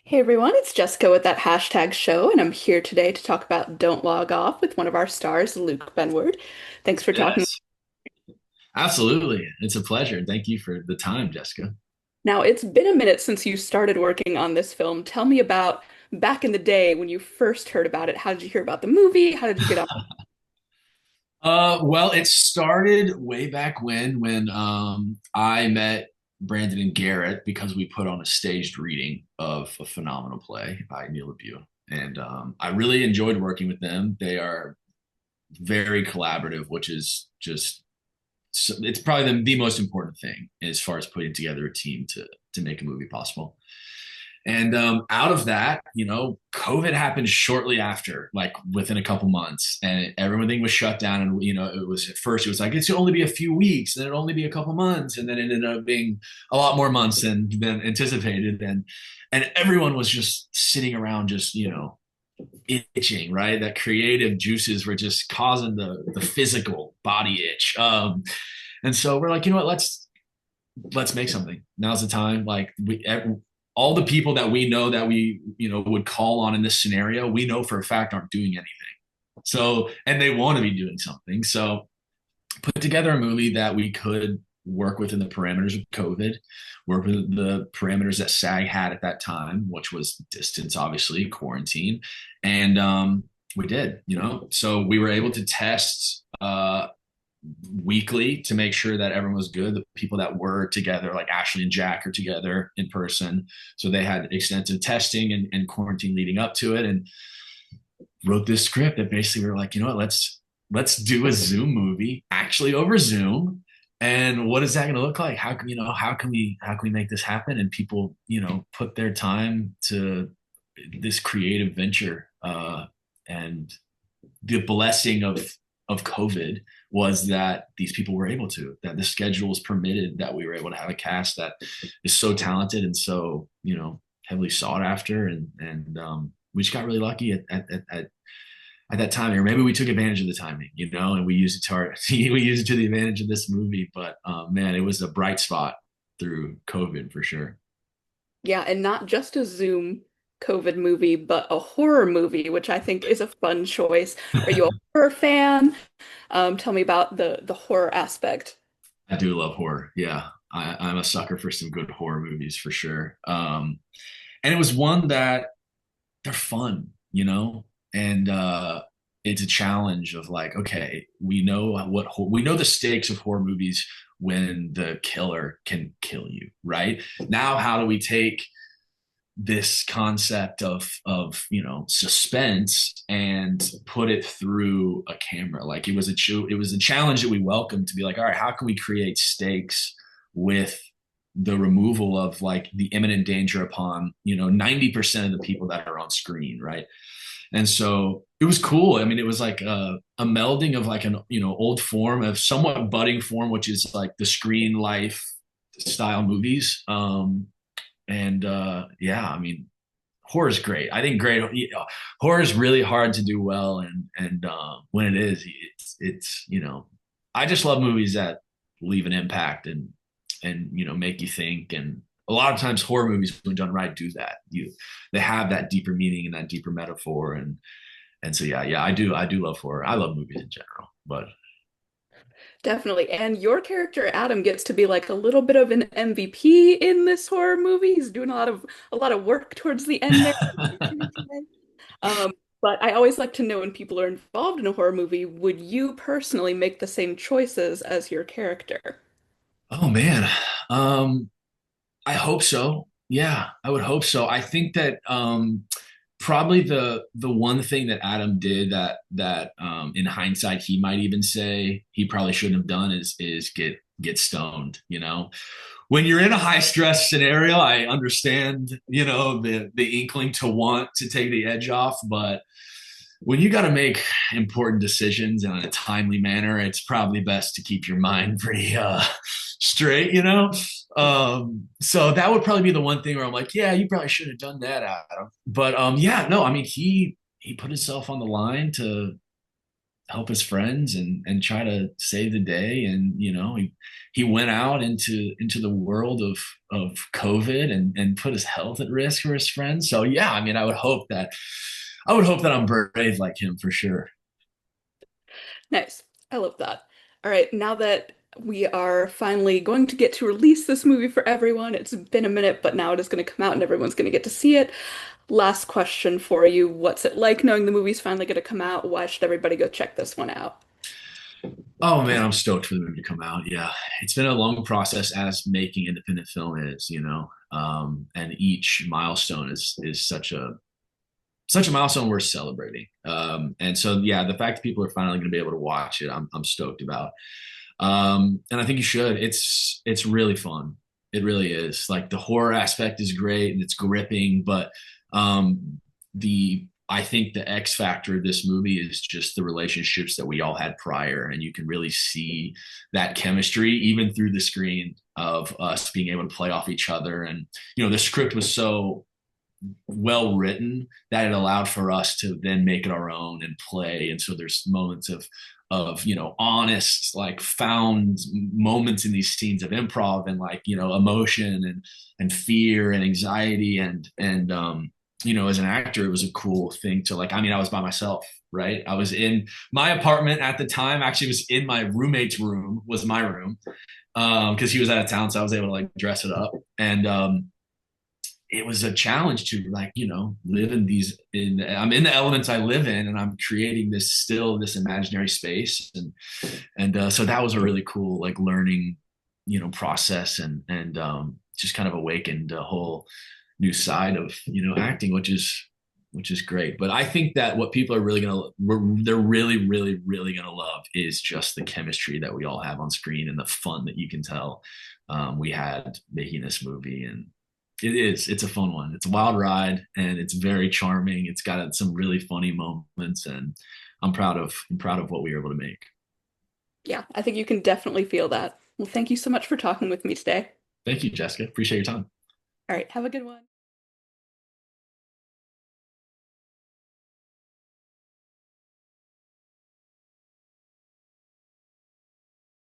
Hey everyone, it's Jessica with that hashtag show, and I'm here today to talk about Don't Log Off with one of our stars, Luke Benward. Thanks for talking. Yes, absolutely. It's a pleasure. Thank you for the time, Jessica. Now, it's been a minute since you started working on this film. Tell me about back in the day when you first heard about it. How did you hear about the movie? How did you get on? Well, it started way back when I met Brandon and Garrett because we put on a staged reading of a phenomenal play by Neil LaBute. And I really enjoyed working with them. They are very collaborative, which is just it's probably the most important thing as far as putting together a team to make a movie possible. And out of that, COVID happened shortly after, like within a couple months, and everything was shut down. And it was at first it was like it's only be a few weeks, then it'll only be a couple months, and then it ended up being a lot more months than anticipated. And everyone was just sitting around, just itching, right? That creative juices were just causing the physical body itch. And so we're like, you know what? Let's make something. Now's the time. Like all the people that we know that we would call on in this scenario, we know for a fact aren't doing anything. So and they want to be doing something. So put together a movie that we could work within the parameters of COVID, work with the parameters that SAG had at that time, which was distance, obviously, quarantine. And we did, so we were able to test weekly to make sure that everyone was good. The people that were together, like Ashley and Jack, are together in person. So they had extensive testing and quarantine leading up to it, and wrote this script that basically we were like, you know what, let's do a Zoom movie actually over Zoom. And what is that going to look like? How can we make this happen? And people, put their time to this creative venture. And the blessing of COVID was that these people were able to, that the schedule was permitted, that we were able to have a cast that is so talented and so, heavily sought after. And we just got really lucky at that time, or maybe we took advantage of the timing, and we used it to we used it to the advantage of this movie. But man, it was a bright spot through COVID for sure. Yeah, and not just a Zoom COVID movie, but a horror movie, which I think is a fun choice. Are you a horror fan? Tell me about the horror aspect. I do love horror. Yeah, I'm a sucker for some good horror movies for sure. And it was one that they're fun, and it's a challenge of like, okay, we know the stakes of horror movies when the killer can kill you, right? Now, how do we take this concept of suspense and put it through a camera? Like it was a challenge that we welcomed, to be like, all right, how can we create stakes with the removal of like the imminent danger upon 90% of the people that are on screen, right? And so it was cool. I mean, it was like a melding of like an old form of somewhat budding form, which is like the screen life style movies. And yeah, I mean, horror is great. I think great, horror is really hard to do well, and when it is, it's I just love movies that leave an impact and make you think. And a lot of times horror movies, when done right, do that. They have that deeper meaning and that deeper metaphor. And so yeah, I do love horror. I love movies in general. But Definitely. And your character, Adam, gets to be like a little bit of an MVP in this horror movie. He's doing a lot of work towards the end there. Um, but I always like to know when people are involved in a horror movie, would you personally make the same choices as your character? oh man, um, I hope so. Yeah, I would hope so. I think that probably the one thing that Adam did that in hindsight he might even say he probably shouldn't have done is get stoned. When you're in a high stress scenario, I understand the inkling to want to take the edge off, but when you got to make important decisions in a timely manner, it's probably best to keep your mind pretty straight. So that would probably be the one thing where I'm like, yeah, you probably should have done that, Adam. But yeah, no, I mean he put himself on the line help his friends and try to save the day. And he went out into the world of COVID and put his health at risk for his friends. So yeah, I mean, I would hope that I'm brave like him for sure. Nice. I love that. All right, now that we are finally going to get to release this movie for everyone, it's been a minute, but now it is going to come out and everyone's going to get to see it. Last question for you. What's it like knowing the movie's finally going to come out? Why should everybody go check this one out? Oh man, I'm stoked for the movie to come out. Yeah, it's been a long process as making independent film is. And each milestone is such a milestone worth celebrating. And so yeah, the fact that people are finally going to be able to watch it, I'm stoked about. And I think you should. It's really fun. It really is. Like the horror aspect is great and it's gripping, but the I think the X factor of this movie is just the relationships that we all had prior, and you can really see that chemistry even through the screen of us being able to play off each other. And the script was so well written that it allowed for us to then make it our own and play. And so there's moments of honest, like, found moments in these scenes of improv and, like, emotion and fear and anxiety. And as an actor, it was a cool thing to, like, I mean, I was by myself, right? I was in my apartment at the time. Actually, it was in my roommate's room, was my room, because he was out of town, so I was able to, like, dress it up. And it was a challenge to, like, live I'm in the elements I live in, and I'm creating this imaginary space. And so that was a really cool, like, learning process. And just kind of awakened a whole new side of acting, which is great. But I think that what people are they're really, really, really gonna love is just the chemistry that we all have on screen and the fun that you can tell we had making this movie. And it's a fun one. It's a wild ride and it's very charming. It's got some really funny moments, and I'm proud of what we were able to make. Yeah, I think you can definitely feel that. Well, thank you so much for talking with me today. Thank you, Jessica. Appreciate your time. All right, have a good one.